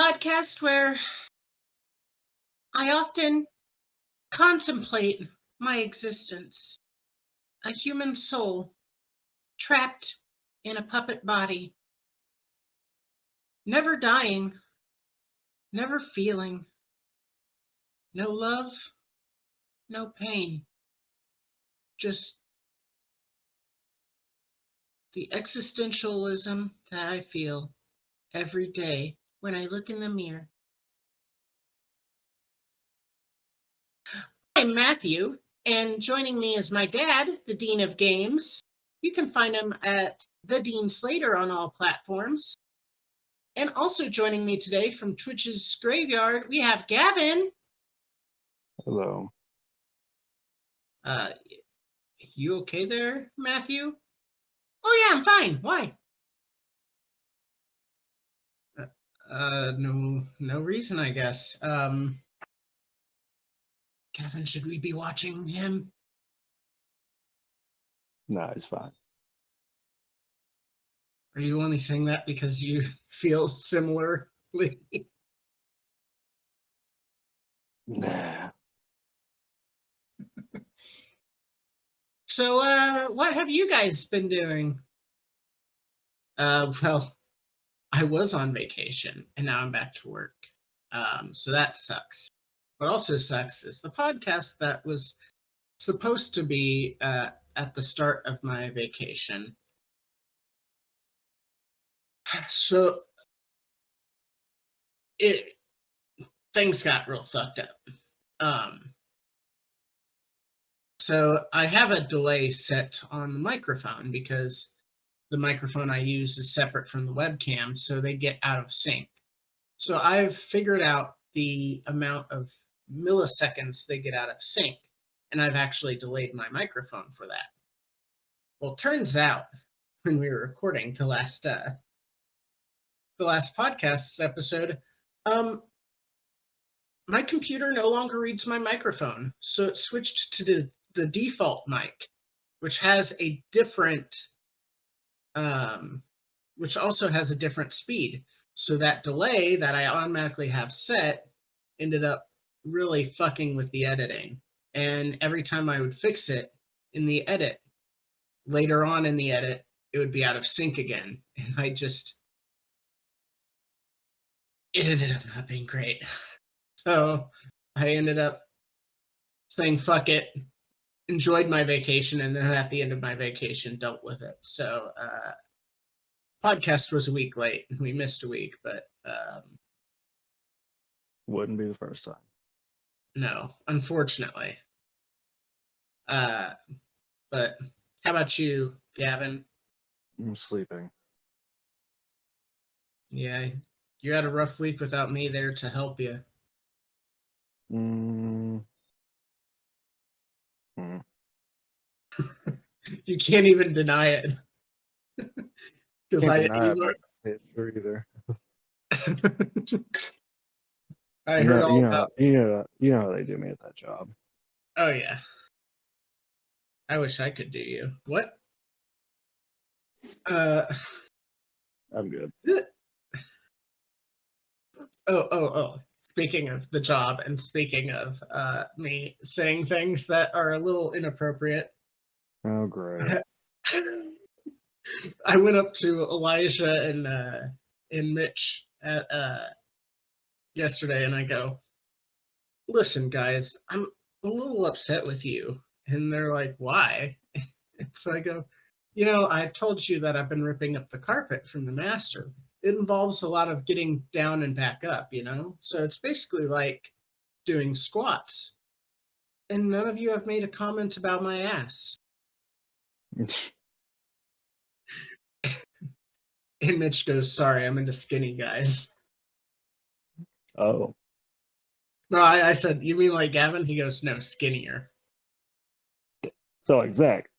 podcast where I often contemplate my existence, a human soul trapped in a puppet body, never dying, never feeling, no love, no pain, just the existentialism that I feel every day when I look in the mirror. I'm Matthew, and joining me is my dad, the Dean of Games. You can find him at the Dean Slater on all platforms. And also joining me today from Twitch's Graveyard, we have Gavin. Hello. You okay there, Matthew? Oh yeah, I'm fine. Why? No reason, I guess. Gavin, should we be watching him? No, it's fine. Are you only saying that because you feel similarly? Nah. So, what have you guys been doing? Well, I was on vacation, and now I'm back to work. So that sucks. What also sucks is the podcast that was supposed to be at the start of my vacation. So things got real fucked up. So I have a delay set on the microphone because the microphone I use is separate from the webcam, so they get out of sync. So I've figured out the amount of milliseconds they get out of sync, and I've actually delayed my microphone for that. Well, it turns out when we were recording the last podcast episode, my computer no longer reads my microphone, so it switched to the default mic, which has a different, which also has a different speed. So that delay that I automatically have set ended up really fucking with the editing. And every time I would fix it in the edit, later on in the edit, it would be out of sync again. And it ended up not being great. So I ended up saying, fuck it, enjoyed my vacation, and then at the end of my vacation, dealt with it. So podcast was a week late. We missed a week, but Wouldn't be the first time. no, unfortunately. But how about you, Gavin? I'm sleeping. Yeah, you had a rough week without me there to help you. You can't even deny it. Because Can't deny it, but I can't say it's true either. I heard all about. You know how they do me at that job. Oh yeah. I wish I could do you. What? I'm good. Oh. Speaking of the job and speaking of me saying things that are a little inappropriate. Oh, great. I went up to Elijah and Mitch at yesterday, and I go, listen, guys, I'm a little upset with you. And they're like, why? And so I go, I told you that I've been ripping up the carpet from the master. It involves a lot of getting down and back up, So it's basically like doing squats. And none of you have made a comment about my ass. And Mitch goes, sorry, I'm into skinny guys. Oh. No, I said, you mean like Gavin? He goes, no, skinnier. So like Zach.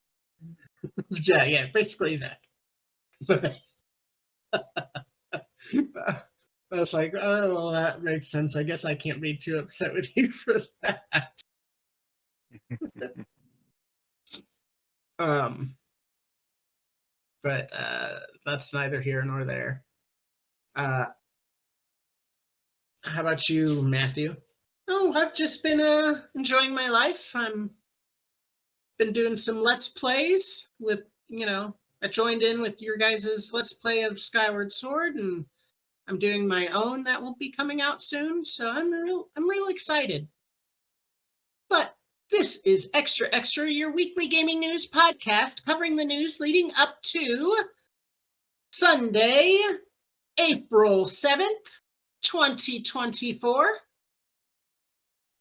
Yeah, basically Zach. I was like, oh, well, that makes sense. I guess I can't be too upset with you for that. But that's neither here nor there. How about you, Matthew? Oh, I've just been enjoying my life. I'm been doing some Let's Plays with, I joined in with your guys' Let's Play of Skyward Sword, and I'm doing my own that will be coming out soon. So I'm real excited. But this is Extra Extra, your weekly gaming news podcast covering the news leading up to Sunday, April 7th, 2024.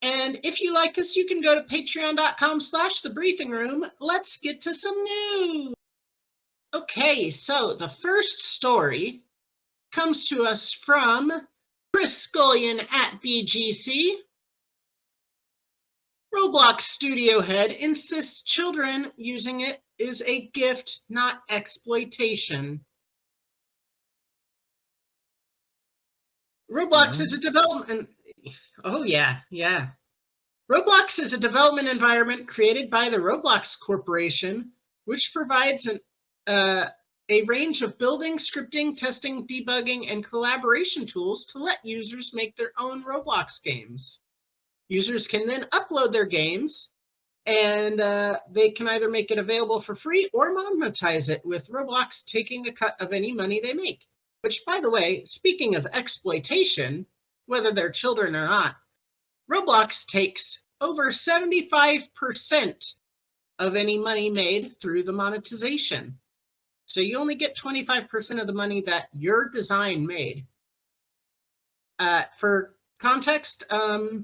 And if you like us, you can go to patreon.com/thebriefing-room. Let's get to some news. Okay, so the first story comes to us from Chris Scullion at VGC. Roblox studio head insists children using it is a gift, not exploitation. Roblox is a development... Oh, yeah. Roblox is a development environment created by the Roblox Corporation, which provides a range of building, scripting, testing, debugging, and collaboration tools to let users make their own Roblox games. Users can then upload their games, and they can either make it available for free or monetize it, with Roblox taking a cut of any money they make. Which, by the way, speaking of exploitation, whether they're children or not, Roblox takes over 75% of any money made through the monetization. So you only get 25% of the money that your design made. For context, a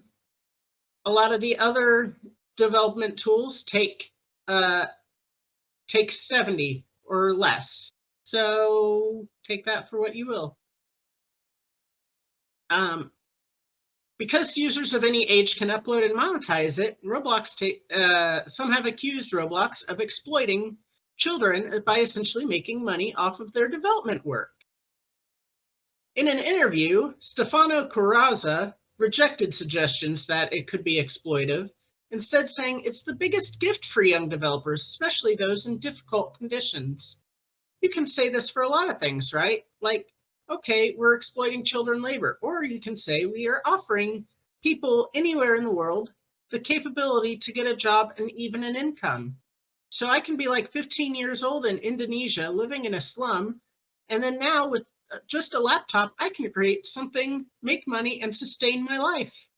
lot of the other development tools take 70 or less. So take that for what you will. Because users of any age can upload and monetize it, some have accused Roblox of exploiting children by essentially making money off of their development work. In an interview, Stefano Corazza rejected suggestions that it could be exploitive, instead saying it's the biggest gift for young developers, especially those in difficult conditions. You can say this for a lot of things, right? Like, okay, we're exploiting children labor. Or you can say we are offering people anywhere in the world the capability to get a job and even an income. So I can be like 15 years old in Indonesia, living in a slum, and then now with just a laptop, I can create something, make money, and sustain my life.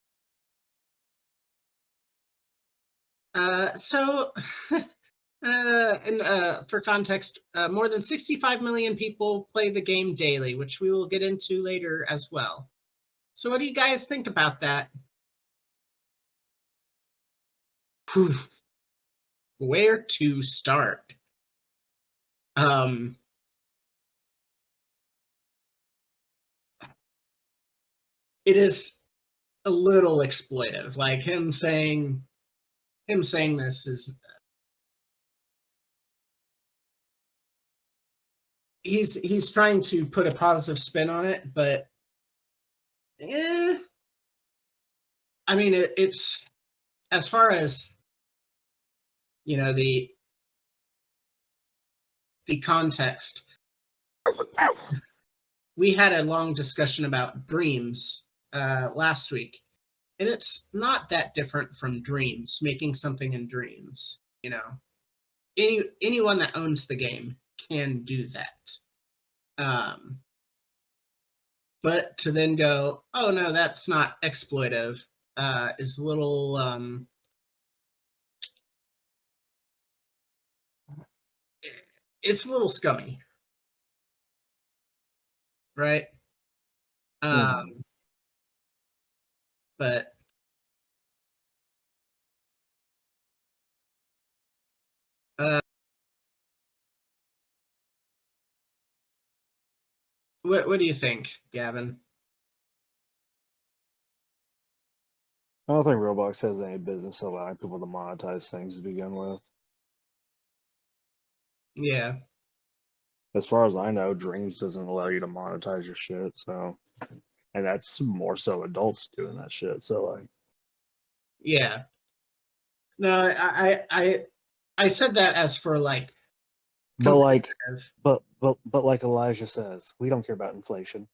For context, more than 65 million people play the game daily, which we will get into later as well. So what do you guys think about that? Where to start? It is a little exploitive. Like him saying this is... He's trying to put a positive spin on it, but I mean, it's as far as the context. We had a long discussion about dreams last week, and it's not that different from dreams, making something in dreams. Anyone that owns the game can do that. But to then go, oh no, that's not exploitive, is a little it's a little scummy, right? But what do you think, Gavin? I don't think Roblox has any business allowing people to monetize things to begin with. Yeah. As far as I know, Dreams doesn't allow you to monetize your shit, so... And that's more so adults doing that shit, so like... Yeah. No, I said that as for like... But like Elijah says, we don't care about inflation.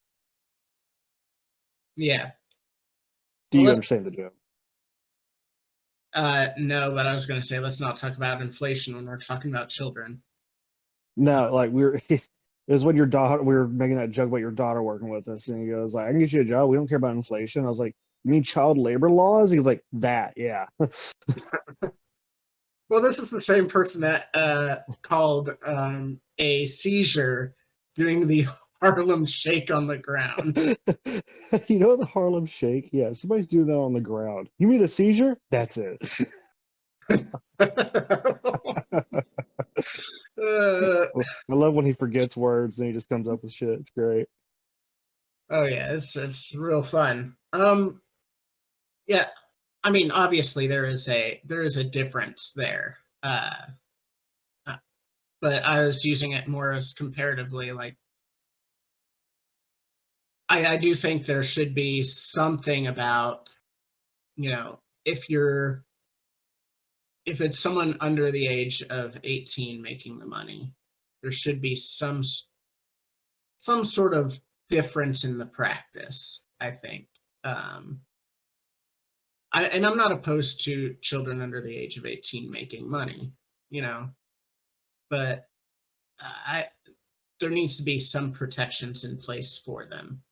Yeah. Do Well, you let's understand the joke? no, but I was gonna say let's not talk about inflation when we're talking about children. No, like we were. It was when your daughter, we were making that joke about your daughter working with us, and he goes like, "I can get you a job. We don't care about inflation." I was like, "You mean child labor laws?" He was like, "That, yeah." Well, this is the same person that called a seizure doing the Harlem Shake on the ground. You know the Harlem Shake? Yeah, somebody's doing that on the ground. You mean a seizure? That's it. uh, I love when he forgets words and he just comes up with shit. It's great. oh yeah, it's real fun. Yeah, I mean, obviously there is a difference there. Uh, but I was using it more as comparatively. Like, I do think there should be something about, if it's someone under the age of 18 making the money, there should be some sort of difference in the practice, I think. Um, and I'm not opposed to children under the age of 18 making money, you know, but I there needs to be some protections in place for them.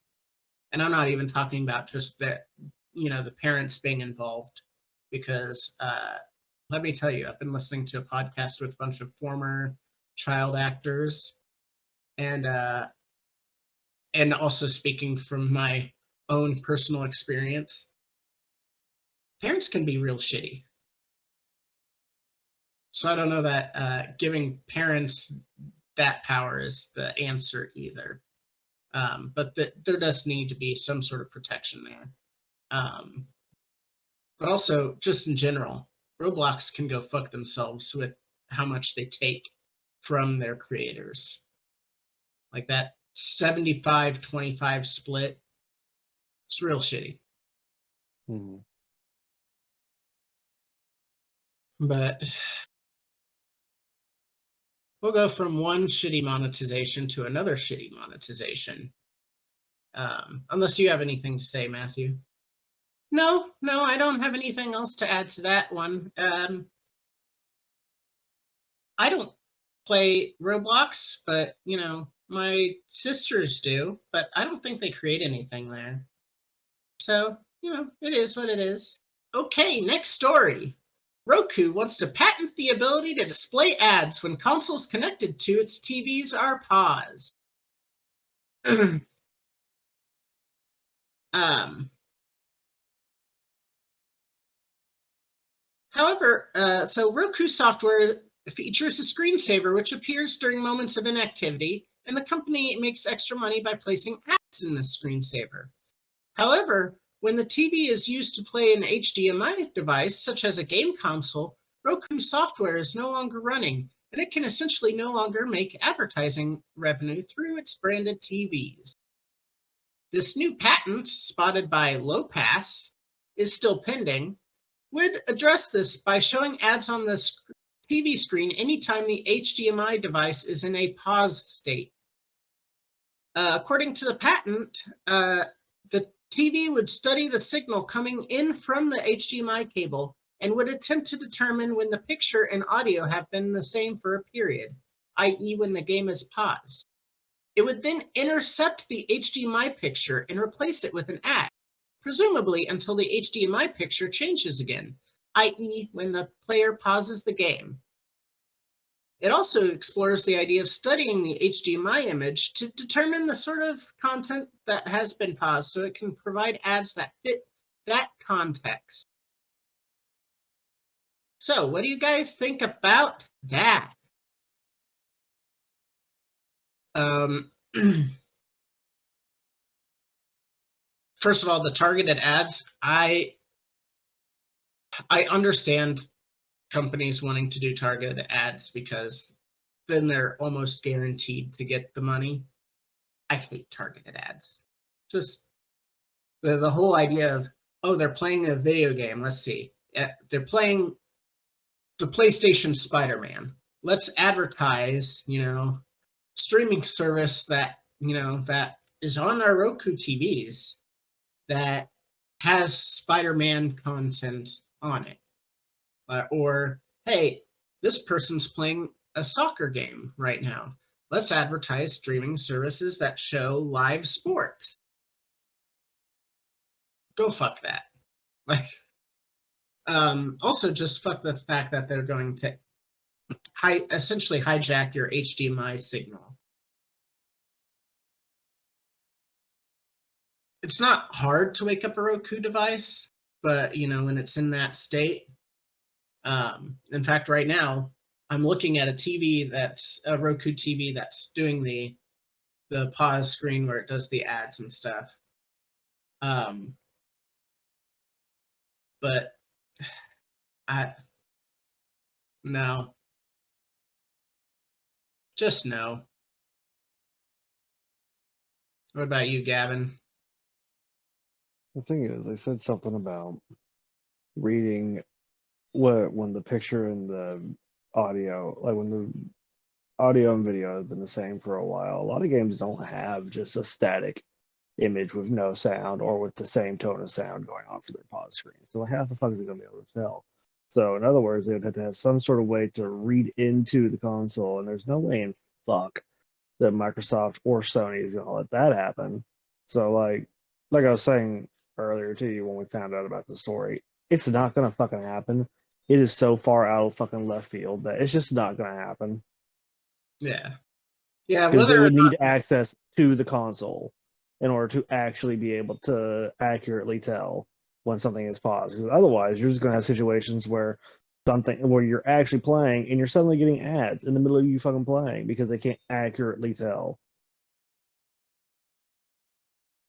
And I'm not even talking about just the parents being involved, because let me tell you, I've been listening to a podcast with a bunch of former child actors, and also speaking from my own personal experience, parents can be real shitty. So I don't know that giving parents that power is the answer either. But there does need to be some sort of protection there. Um, but also, just in general, Roblox can go fuck themselves with how much they take from their creators. Like that 75-25 split, it's real shitty. Mhm. But we'll go from one shitty monetization to another shitty monetization. Unless you have anything to say, Matthew. No, I don't have anything else to add to that one. I don't play Roblox, but my sisters do, but I don't think they create anything there. So, it is what it is. Okay, next story. Roku wants to patent the ability to display ads when consoles connected to its TVs are paused. um, However, so Roku software features a screensaver which appears during moments of inactivity, and the company makes extra money by placing ads in the screensaver. However, when the TV is used to play an HDMI device, such as a game console, Roku software is no longer running, and it can essentially no longer make advertising revenue through its branded TVs. This new patent, spotted by LowPass, is still pending, would address this by showing ads on the TV screen anytime the HDMI device is in a pause state. According to the patent, the TV would study the signal coming in from the HDMI cable and would attempt to determine when the picture and audio have been the same for a period, i.e. when the game is paused. It would then intercept the HDMI picture and replace it with an ad, presumably until the HDMI picture changes again, i.e. when the player pauses the game. It also explores the idea of studying the HDMI image to determine the sort of content that has been paused so it can provide ads that fit that context. So, what do you guys think about that? First of all, the targeted ads, I understand companies wanting to do targeted ads because then they're almost guaranteed to get the money. I hate targeted ads. Just the whole idea of, oh, they're playing a video game. Let's see. They're playing the PlayStation Spider-Man. Let's advertise, streaming service that is on our Roku TVs that has Spider-Man content on it. Or, hey, this person's playing a soccer game right now. Let's advertise streaming services that show live sports. Go fuck that. Like, also just fuck the fact that they're going to essentially hijack your HDMI signal. It's not hard to wake up a Roku device, but when it's in that state. In fact, right now I'm looking at a TV that's a Roku TV that's doing the pause screen where it does the ads and stuff. But no, just no. What about you, Gavin? The thing is, I said something about reading when the picture and the audio, like when the audio and video have been the same for a while. A lot of games don't have just a static image with no sound or with the same tone of sound going on for their pause screen. So how the fuck is it going to be able to tell? So in other words, they'd have to have some sort of way to read into the console, and there's no way in fuck that Microsoft or Sony is going to let that happen. So like I was saying earlier to you when we found out about the story, it's not going to fucking happen. It is so far out of fucking left field that it's just not going to happen. Yeah. Yeah, because they would need access to the console in order to actually be able to accurately tell when something is paused. Because otherwise, you're just going to have situations where you're actually playing and you're suddenly getting ads in the middle of you fucking playing because they can't accurately tell.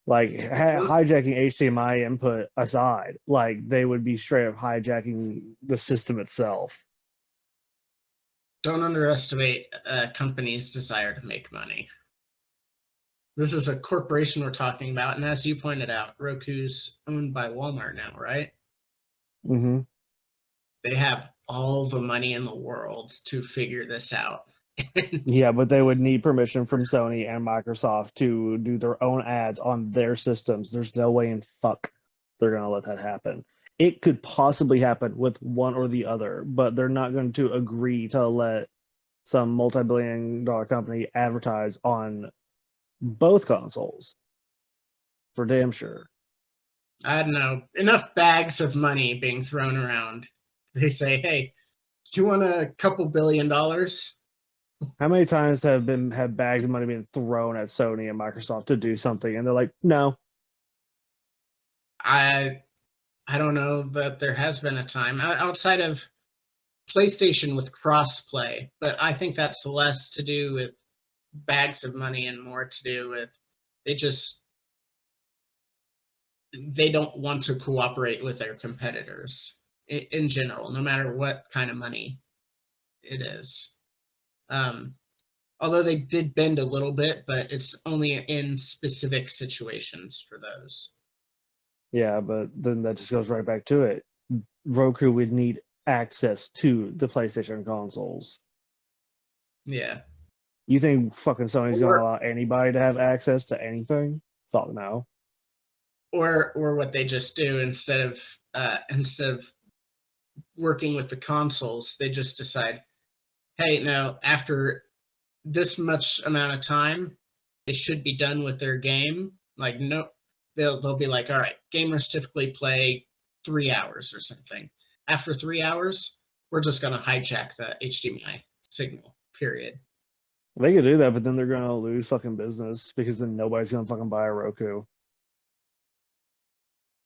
Like hijacking HDMI input aside, like they would be straight up hijacking the system itself. Don't underestimate a company's desire to make money. This is a corporation we're talking about, and as you pointed out, Roku's owned by Walmart now, right? Mm-hmm. They have all the money in the world to figure this out. Yeah, but they would need permission from Sony and Microsoft to do their own ads on their systems. There's no way in fuck they're going to let that happen. It could possibly happen with one or the other, but they're not going to agree to let some multi-billion-dollar company advertise on both consoles. For damn sure. I don't know. Enough bags of money being thrown around. They say, hey, do you want a couple $1 billion? How many times have bags of money been thrown at Sony and Microsoft to do something, and they're like, no. I don't know that there has been a time outside of PlayStation with crossplay, but I think that's less to do with bags of money and more to do with they don't want to cooperate with their competitors in general, no matter what kind of money it is. Although they did bend a little bit, but it's only in specific situations for those. Yeah, but then that just goes right back to it. Roku would need access to the PlayStation consoles. Yeah. You think fucking Sony's going to allow anybody to have access to anything? Fuck no. Or what they just do instead of working with the consoles, they just decide, hey, no, after this much amount of time, they should be done with their game. Like, no, they'll be like, all right, gamers typically play 3 hours or something. After 3 hours, we're just going to hijack the HDMI signal, period. They could do that, but then they're going to lose fucking business because then nobody's going to fucking buy a Roku.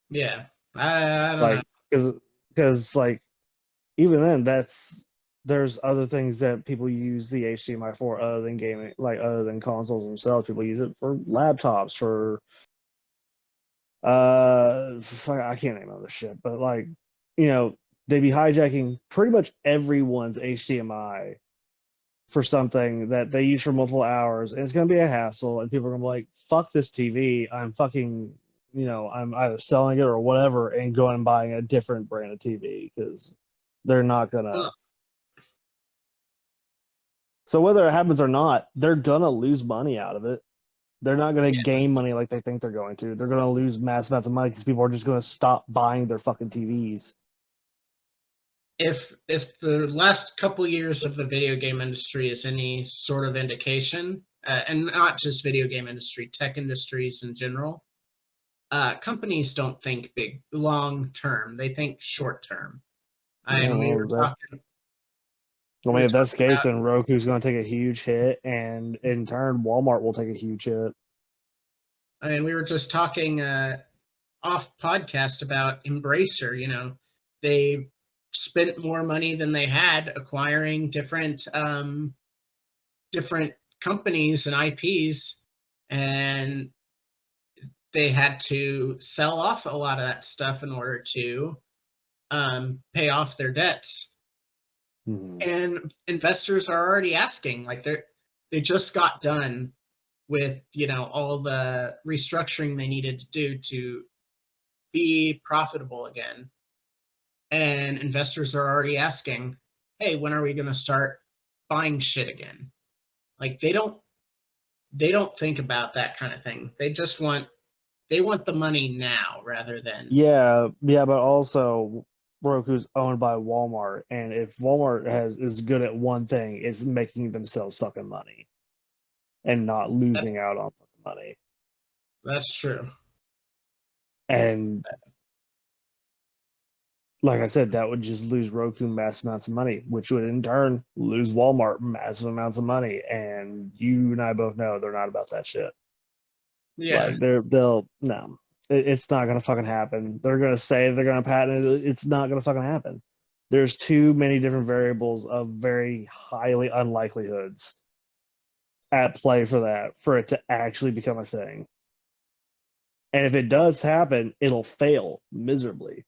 Yeah. I don't know. Because, like, even then, there's other things that people use the HDMI for other than gaming, like other than consoles themselves. People use it for laptops, for I can't name other shit, but like, they'd be hijacking pretty much everyone's HDMI for something that they use for multiple hours, and it's gonna be a hassle, and people are gonna be like, fuck this TV, I'm fucking, I'm either selling it or whatever and going and buying a different brand of TV because they're not gonna. So whether it happens or not, they're gonna lose money out of it. They're not going to Yeah. gain money like they think they're going to. They're going to lose mass amounts of money because people are just going to stop buying their fucking TVs. If the last couple years of the video game industry is any sort of indication, and not just video game industry, tech industries in general, companies don't think big long term. They think short term. Yeah, And I we mean, were if that's the talking case, about, then Roku's going to take a huge hit, and in turn, Walmart will take a huge hit. we were just talking off podcast about Embracer. They spent more money than they had acquiring different companies and IPs, and they had to sell off a lot of that stuff in order to pay off their debts. Mm-hmm. And investors are already asking, like they just got done with all the restructuring they needed to do to be profitable again, and investors are already asking, hey, when are we going to start buying shit again? Like they don't think about that kind of thing. They want the money now rather than. Yeah, but also Roku's owned by Walmart, and if Walmart is good at one thing, it's making themselves fucking money and not losing out on fucking money. That's true. And like I said, that would just lose Roku massive amounts of money, which would in turn lose Walmart massive amounts of money. And you and I both know they're not about that shit. Yeah. Like they'll no, it's not gonna fucking happen. They're gonna say they're gonna patent it. It's not gonna fucking happen. There's too many different variables of very highly unlikelihoods at play for it to actually become a thing. And if it does happen, it'll fail miserably.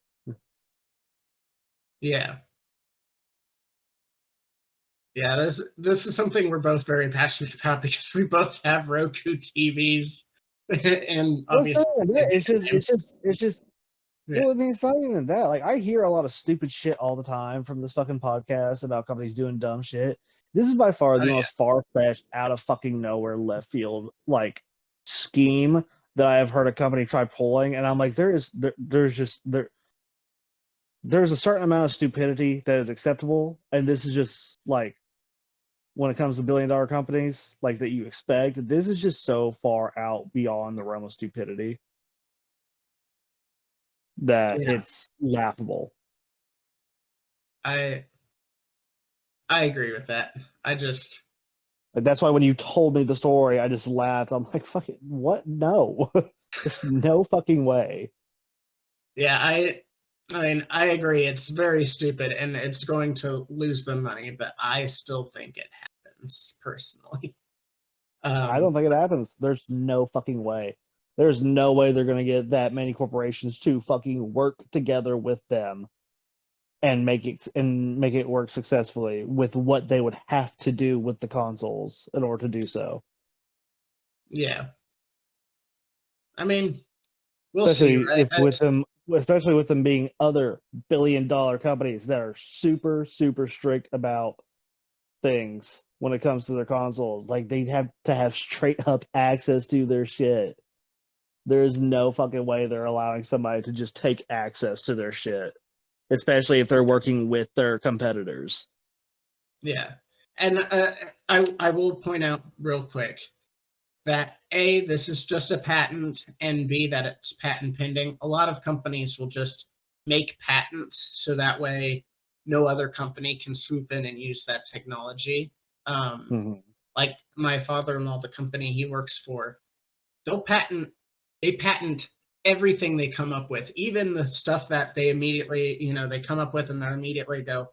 Yeah. Yeah, this is something we're both very passionate about because we both have Roku TVs, and obviously It's just. yeah, Well, I mean, it's not even that. Like, I hear a lot of stupid shit all the time from this fucking podcast about companies doing dumb shit. This is by far oh the yeah, most far-fetched, out of fucking nowhere, left field like scheme that I have heard a company try pulling, and I'm like, there's a certain amount of stupidity that is acceptable, and this is just like when it comes to billion-dollar companies, like that you expect. This is just so far out beyond the realm of stupidity that yeah. it's laughable. I I agree with that. I just Like, that's why when you told me the story, I just laughed. I'm like, fucking what? No, there's no fucking way. yeah, I agree. It's very stupid, and it's going to lose them money, but I still think it happens personally. I don't think it happens. There's no fucking way. There's no way they're gonna get that many corporations to fucking work together with them and make it work successfully with what they would have to do with the consoles in order to do so. Yeah, I mean, we'll see, Especially right? if with them, especially with them being other billion-dollar companies that are super super strict about things when it comes to their consoles. Like they'd have to have straight up access to their shit. There's no fucking way they're allowing somebody to just take access to their shit, especially if they're working with their competitors. Yeah, and I will point out real quick that A, this is just a patent, and B, that it's patent pending. A lot of companies will just make patents so that way no other company can swoop in and use that technology. Mm-hmm. Like my father-in-law, the company he works for, they patent everything they come up with, even the stuff that they immediately, they come up with and they immediately go,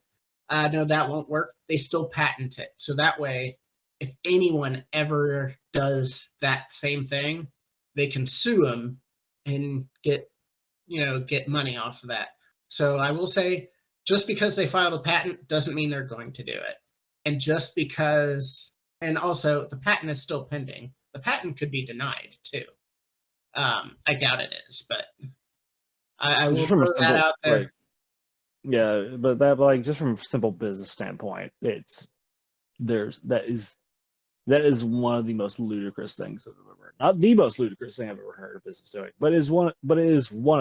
no, that won't work. They still patent it. So that way, if anyone ever does that same thing, they can sue them and get money off of that. So I will say, just because they filed a patent doesn't mean they're going to do it. And also the patent is still pending. The patent could be denied too. I doubt it is, but I will Just from a throw that simple out there. like, yeah, but that like just from a simple business standpoint, it's there's that is That is one of the most ludicrous things I've ever heard. Not the most ludicrous thing I've ever heard of business doing, but it is one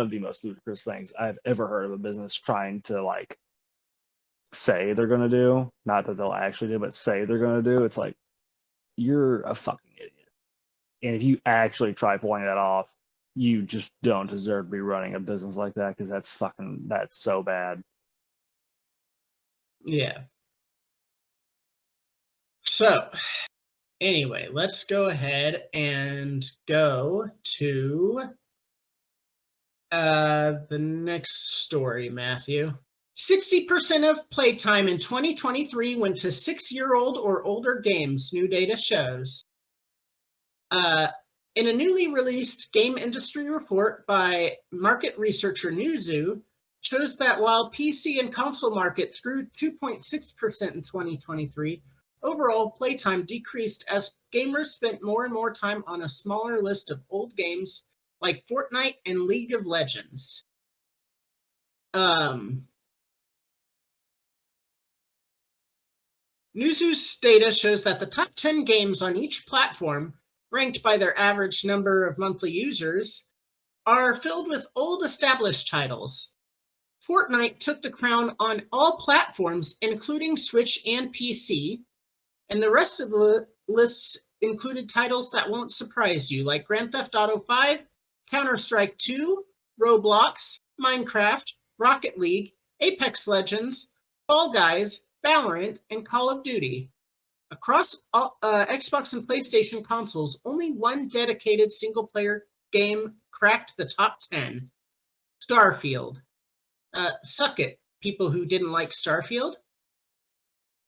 of the most ludicrous things I've ever heard of a business trying to like say they're gonna do. Not that they'll actually do, but say they're gonna do. It's like you're a fucking idiot. And if you actually try pulling that off, you just don't deserve to be running a business like that because that's so bad. Yeah. So, anyway, let's go ahead and go to the next story, Matthew. 60% of playtime in 2023 went to 6-year-old or older games, new data shows. In a newly released game industry report by market researcher Newzoo, shows that while PC and console markets grew 2.6% in 2023, overall playtime decreased as gamers spent more and more time on a smaller list of old games like Fortnite and League of Legends. Newzoo's data shows that the top 10 games on each platform, ranked by their average number of monthly users, are filled with old established titles. Fortnite took the crown on all platforms, including Switch and PC, and the rest of the lists included titles that won't surprise you, like Grand Theft Auto 5, Counter-Strike 2, Roblox, Minecraft, Rocket League, Apex Legends, Fall Guys, Valorant, and Call of Duty. Across Xbox and PlayStation consoles, only one dedicated single-player game cracked the top 10, Starfield. Suck it, people who didn't like Starfield.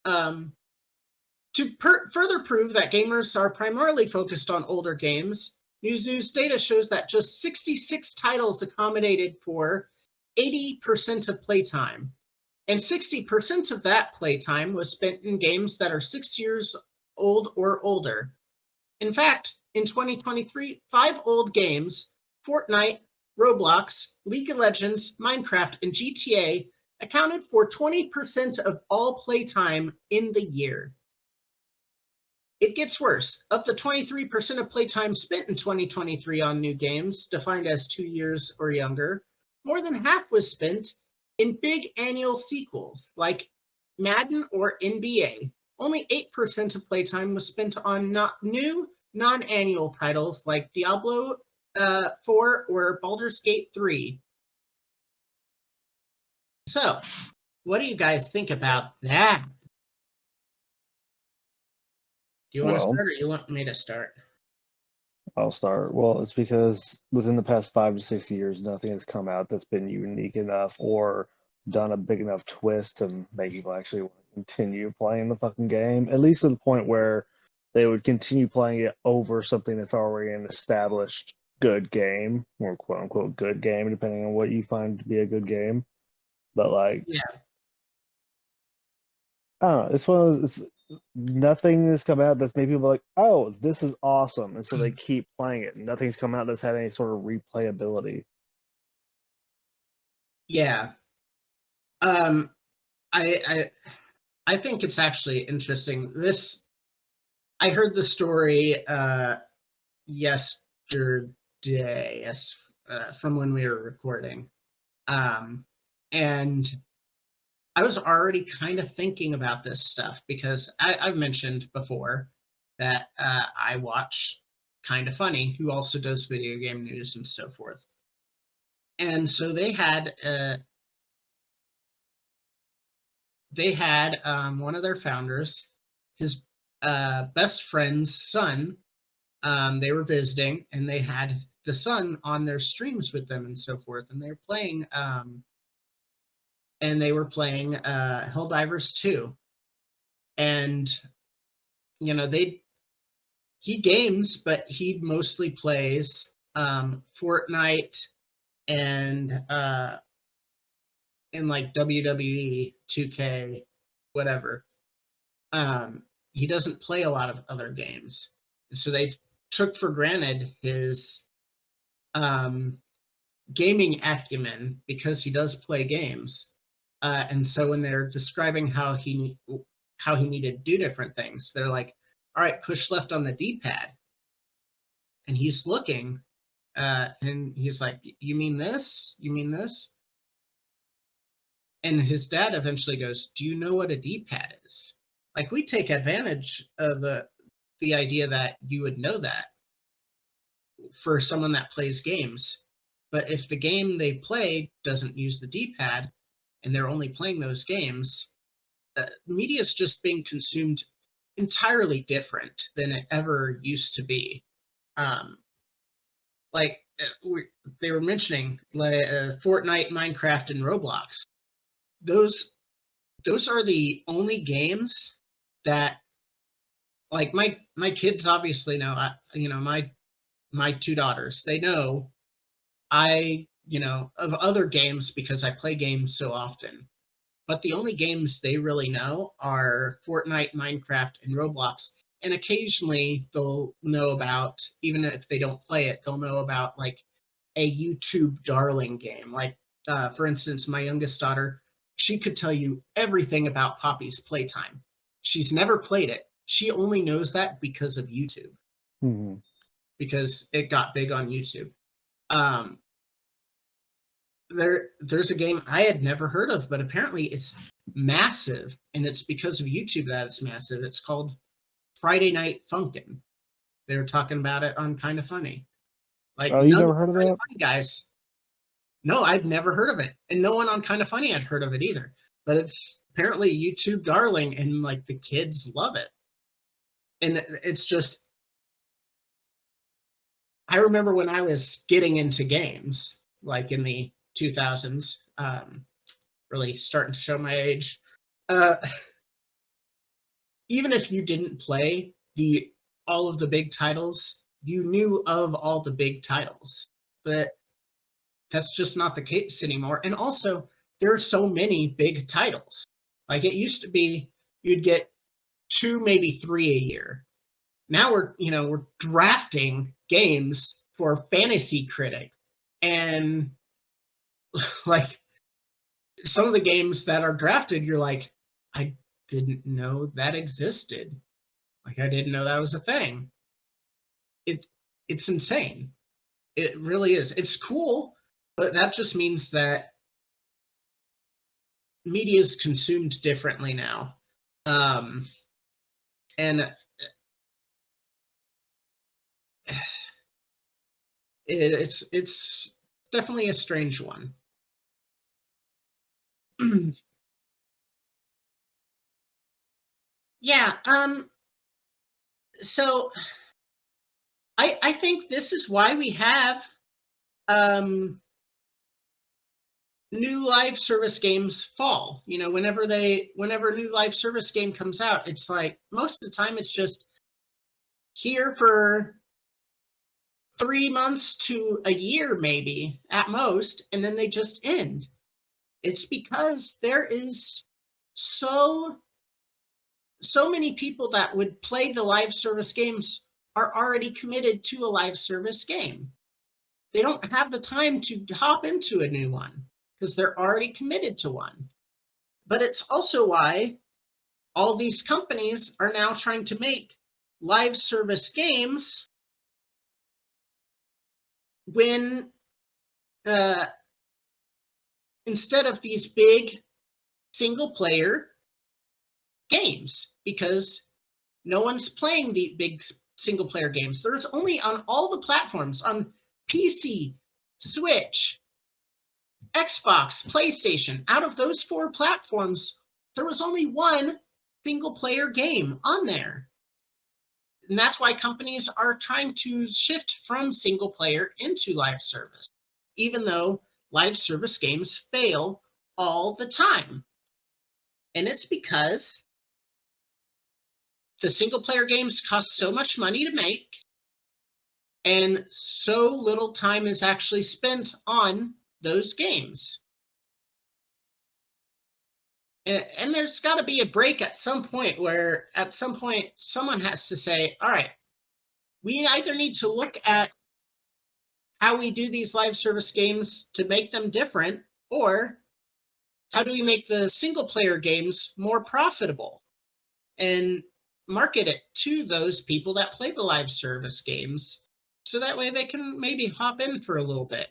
To further prove that gamers are primarily focused on older games, Newzoo's data shows that just 66 titles accommodated for 80% of playtime, and 60% of that playtime was spent in games that are 6 years old or older. In fact, in 2023, 5 old games, Fortnite, Roblox, League of Legends, Minecraft, and GTA, accounted for 20% of all playtime in the year. It gets worse. Of the 23% of playtime spent in 2023 on new games, defined as 2 years or younger, more than half was spent in big annual sequels like Madden or NBA. Only 8% of playtime was spent on new non-annual titles like Diablo 4 or Baldur's Gate 3. So, what do you guys think about that? Do you want to start, or you want me to start? I'll start. Well, it's because within the past 5 to 6 years, nothing has come out that's been unique enough or done a big enough twist to make people actually want to continue playing the fucking game, at least to the point where they would continue playing it over something that's already an established good game, or quote unquote good game, depending on what you find to be a good game. But like, yeah, I don't know. It's one of those. Nothing has come out that's made people like, oh, this is awesome, and so they keep playing it. Nothing's come out that's had any sort of replayability. Yeah. I think it's actually interesting. I heard the story yesterday, from when we were recording, and I was already kind of thinking about this stuff because I've mentioned before that I watch Kinda Funny, who also does video game news and so forth. And so they had one of their founders, his best friend's son. They were visiting, and they had the son on their streams with them and so forth, and they were playing. Helldivers 2. And, he games, but he mostly plays Fortnite and in like WWE, 2K, whatever. He doesn't play a lot of other games. So they took for granted his gaming acumen because he does play games. And so when they're describing how he needed to do different things, they're like, all right, push left on the D-pad. And he's looking, and he's like, you mean this? You mean this? And his dad eventually goes, do you know what a D-pad is? Like, we take advantage of the idea that you would know that for someone that plays games. But if the game they play doesn't use the D-pad and they're only playing those games, media is just being consumed entirely different than it ever used to be. Like they were mentioning, Fortnite, Minecraft, and Roblox. Those are the only games that, like, my kids obviously know. My two daughters, they know of other games because I play games so often. But the only games they really know are Fortnite, Minecraft, and Roblox. And occasionally they'll know about, even if they don't play it, they'll know about like a YouTube darling game. Like, for instance, my youngest daughter, she could tell you everything about Poppy's Playtime. She's never played it. She only knows that because of YouTube. Mm-hmm. Because it got big on YouTube. There's a game I had never heard of, but apparently it's massive, and it's because of YouTube that it's massive. It's called Friday Night Funkin'. They were talking about it on Kind of Funny. Like, oh, you never heard of that? Funny guys. No, I'd never heard of it, and no one on Kind of Funny had heard of it either. But it's apparently a YouTube darling, and like the kids love it. And it's just, I remember when I was getting into games, like in the 2000s, really starting to show my age. Even if you didn't play all of the big titles, you knew of all the big titles. But that's just not the case anymore. And also, there are so many big titles. Like, it used to be you'd get 2, maybe 3 a year. Now we're drafting games for Fantasy Critic, and like some of the games that are drafted, you're like, I didn't know that existed. Like, I didn't know that was a thing. It's insane. It really is. It's cool, but that just means that media is consumed differently now. And it's definitely a strange one. Yeah. So I think this is why we have new live service games fall. Whenever a new live service game comes out, it's like most of the time it's just here for 3 months to a year, maybe at most, and then they just end. It's because there is so many people that would play the live service games are already committed to a live service game. They don't have the time to hop into a new one because they're already committed to one. But it's also why all these companies are now trying to make live service games when instead of these big single player games, because no one's playing the big single player games. There's only on all the platforms, on PC, Switch, Xbox, PlayStation, out of those 4 platforms, there was only one single player game on there. And that's why companies are trying to shift from single player into live service, even though live service games fail all the time. And it's because the single player games cost so much money to make, and so little time is actually spent on those games. And there's got to be a break at some point where at some point someone has to say, all right, we either need to look at how we do these live service games to make them different, or how do we make the single player games more profitable? And market it to those people that play the live service games, so that way they can maybe hop in for a little bit.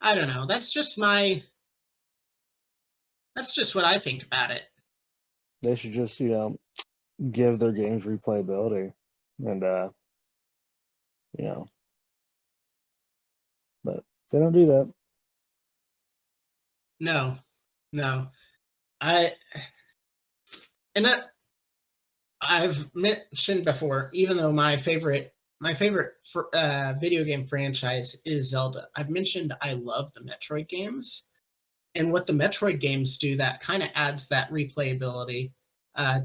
I don't know. That's just what I think about it. They should just, give their games replayability, and but they don't do that. No. I've mentioned before, even though my favorite video game franchise is Zelda, I've mentioned I love the Metroid games, and what the Metroid games do that kind of adds that replayability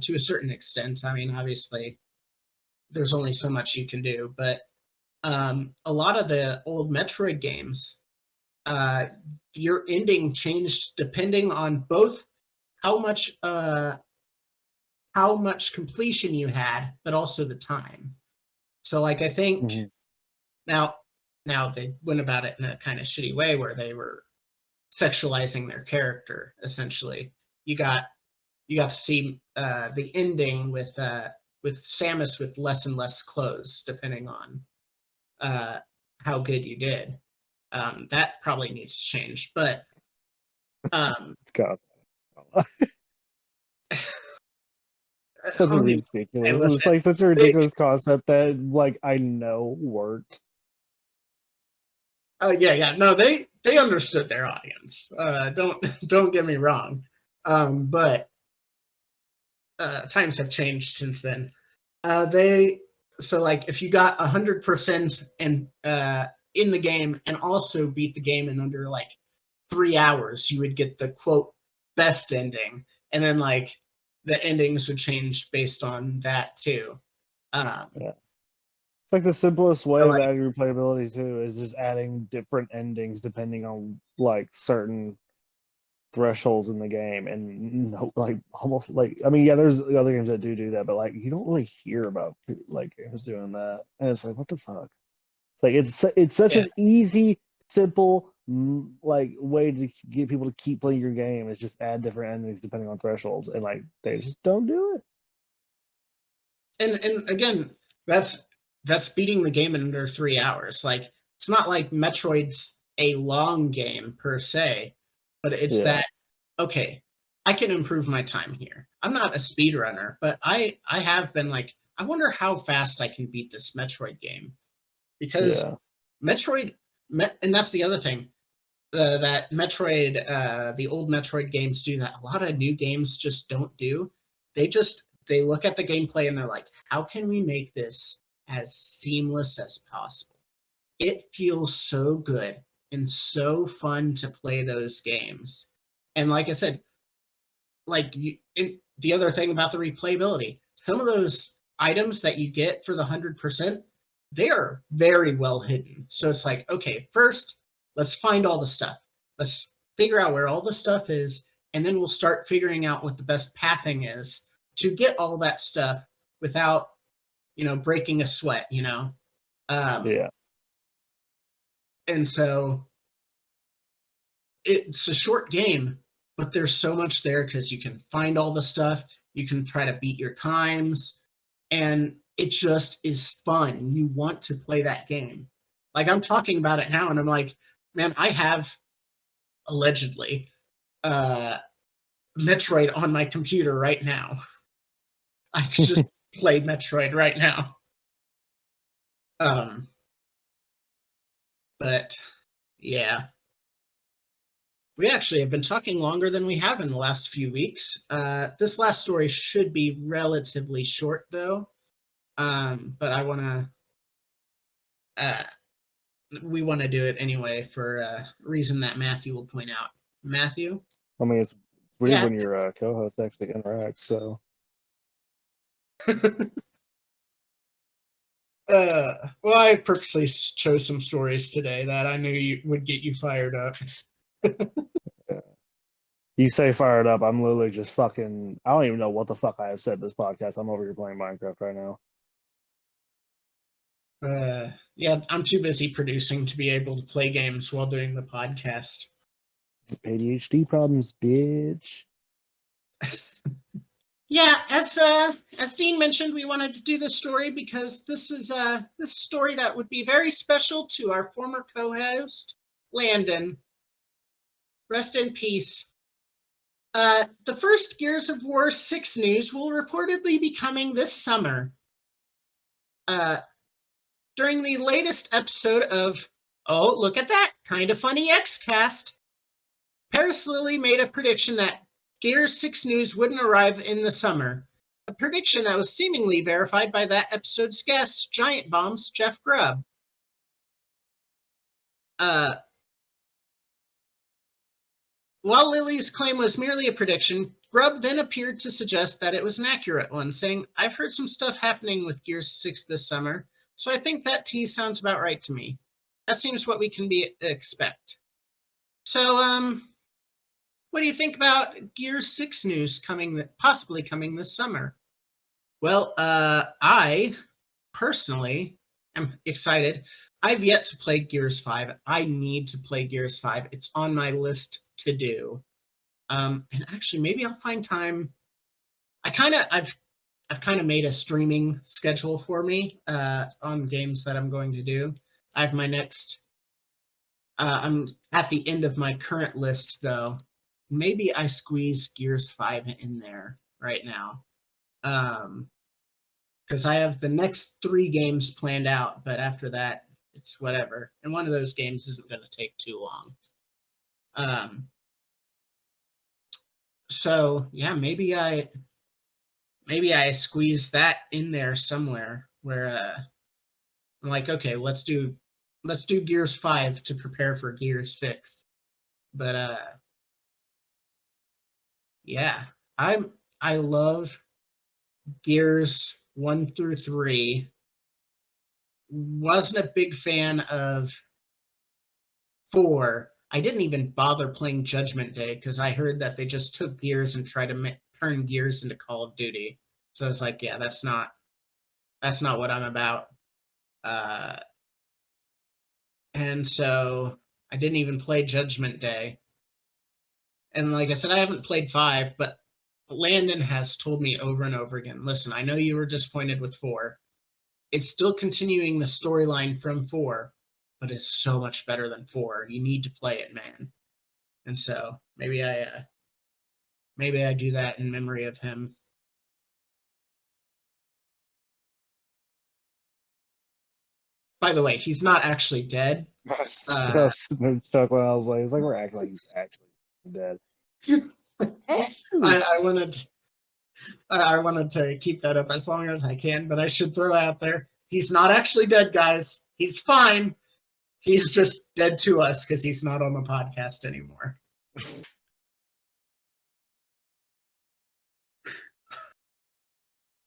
to a certain extent. I mean, obviously, there's only so much you can do, but a lot of the old Metroid games, your ending changed depending on both how much completion you had, but also the time. So, like, I think now they went about it in a kind of shitty way where they were sexualizing their character. Essentially, you got to see the ending with Samus with less and less clothes, depending on how good you did. That probably needs to change, but God. Such a ridiculous. Hey, listen, it's like such a ridiculous concept that I know worked. Oh yeah. No, they understood their audience. Don't get me wrong, but times have changed since then. If you got 100% and in the game and also beat the game in under 3 hours, you would get the quote best ending, and then the endings would change based on that too. Yeah. It's like the simplest way of adding replayability too is just adding different endings depending on certain thresholds in the game, and almost I mean, yeah, there's other games that do that, but you don't really hear about games doing that, and it's what the fuck. It's such an easy, simple way to get people to keep playing your game is just add different endings depending on thresholds, and they just don't do it. And again, that's beating the game in under 3 hours. It's not like Metroid's a long game per se, but it's that okay, I can improve my time here. I'm not a speedrunner, but I have been I wonder how fast I can beat this Metroid game. Because Metroid, and that's the other thing, that Metroid, the old Metroid games do that a lot of new games just don't do. They look at the gameplay and they're like, how can we make this as seamless as possible? It feels so good and so fun to play those games. And like I said, the other thing about the replayability, some of those items that you get for the 100%, they are very well hidden. So it's okay, first, let's find all the stuff. Let's figure out where all the stuff is, and then we'll start figuring out what the best pathing is to get all that stuff without, breaking a sweat, And so it's a short game, but there's so much there because you can find all the stuff. You can try to beat your times, and it just is fun. You want to play that game. I'm talking about it now, and I'm like, man, I have allegedly Metroid on my computer right now. I could just play Metroid right now. But yeah, we actually have been talking longer than we have in the last few weeks. This last story should be relatively short, though. But we want to do it anyway for a reason that Matthew will point out. Matthew? I mean, it's weird when your co-host actually interacts, so. Well, I purposely chose some stories today that I knew would get you fired up. You say fired up, I'm literally just fucking, I don't even know what the fuck I have said this podcast. I'm over here playing Minecraft right now. Yeah, I'm too busy producing to be able to play games while doing the podcast. ADHD problems, bitch. Yeah, as Dean mentioned, we wanted to do this story because this is this story that would be very special to our former co-host, Landon. Rest in peace. The first Gears of War 6 news will reportedly be coming this summer. During the latest episode of, oh, look at that, kind of funny X-Cast, Paris Lily made a prediction that Gears 6 news wouldn't arrive in the summer. A prediction that was seemingly verified by that episode's guest, Giant Bomb's Jeff Grubb. While Lily's claim was merely a prediction, Grubb then appeared to suggest that it was an accurate one, saying, "I've heard some stuff happening with Gears 6 this summer, so I think that tease sounds about right to me. That seems what we can expect." So, what do you think about Gears 6 news possibly coming this summer? Well, I personally am excited. I've yet to play Gears 5. I need to play Gears 5. It's on my list to do. And actually, maybe I'll find time. I've kind of made a streaming schedule for me on games that I'm going to do. I have my next. I'm at the end of my current list, though. Maybe I squeeze Gears 5 in there right now. Because I have the next 3 games planned out, but after that, it's whatever. And one of those games isn't going to take too long. So yeah, maybe I squeeze that in there somewhere where I'm like, okay, let's do Gears 5 to prepare for Gears 6. But yeah, I love Gears 1 through 3. Wasn't a big fan of 4. I didn't even bother playing Judgment Day because I heard that they just took Gears and tried to turn Gears into Call of Duty. So I was like, yeah, that's not what I'm about. And so I didn't even play Judgment Day. And like I said, I haven't played 5, but Landon has told me over and over again, listen, I know you were disappointed with 4. It's still continuing the storyline from 4, but it's so much better than 4. You need to play it, man. And so maybe I do that in memory of him. By the way, he's not actually dead. I was chuckling. I was like we're acting like he's actually dead. I wanted to keep that up as long as I can, but I should throw out there, he's not actually dead, guys. He's fine. He's just dead to us because he's not on the podcast anymore.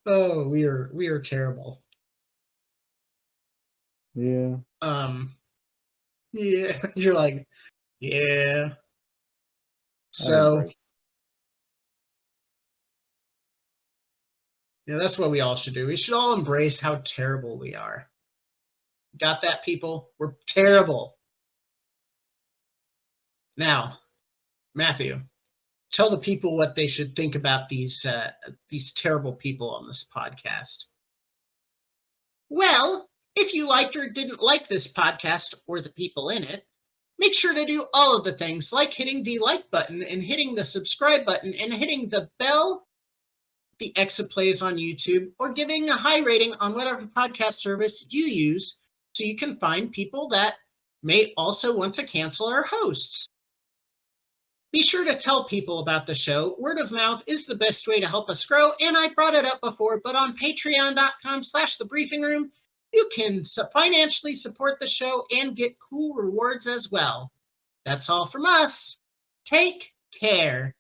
Oh, we are terrible. Yeah. Yeah, you're like, yeah. So, yeah, that's what we all should do. We should all embrace how terrible we are. Got that, people? We're terrible. Now, Matthew, tell the people what they should think about these terrible people on this podcast. Well, if you liked or didn't like this podcast or the people in it, make sure to do all of the things like hitting the like button and hitting the subscribe button and hitting the bell, the XofPlays on YouTube, or giving a high rating on whatever podcast service you use so you can find people that may also want to cancel our hosts. Be sure to tell people about the show. Word of mouth is the best way to help us grow, and I brought it up before, but on patreon.com/thebriefingroom, you can financially support the show and get cool rewards as well. That's all from us. Take care.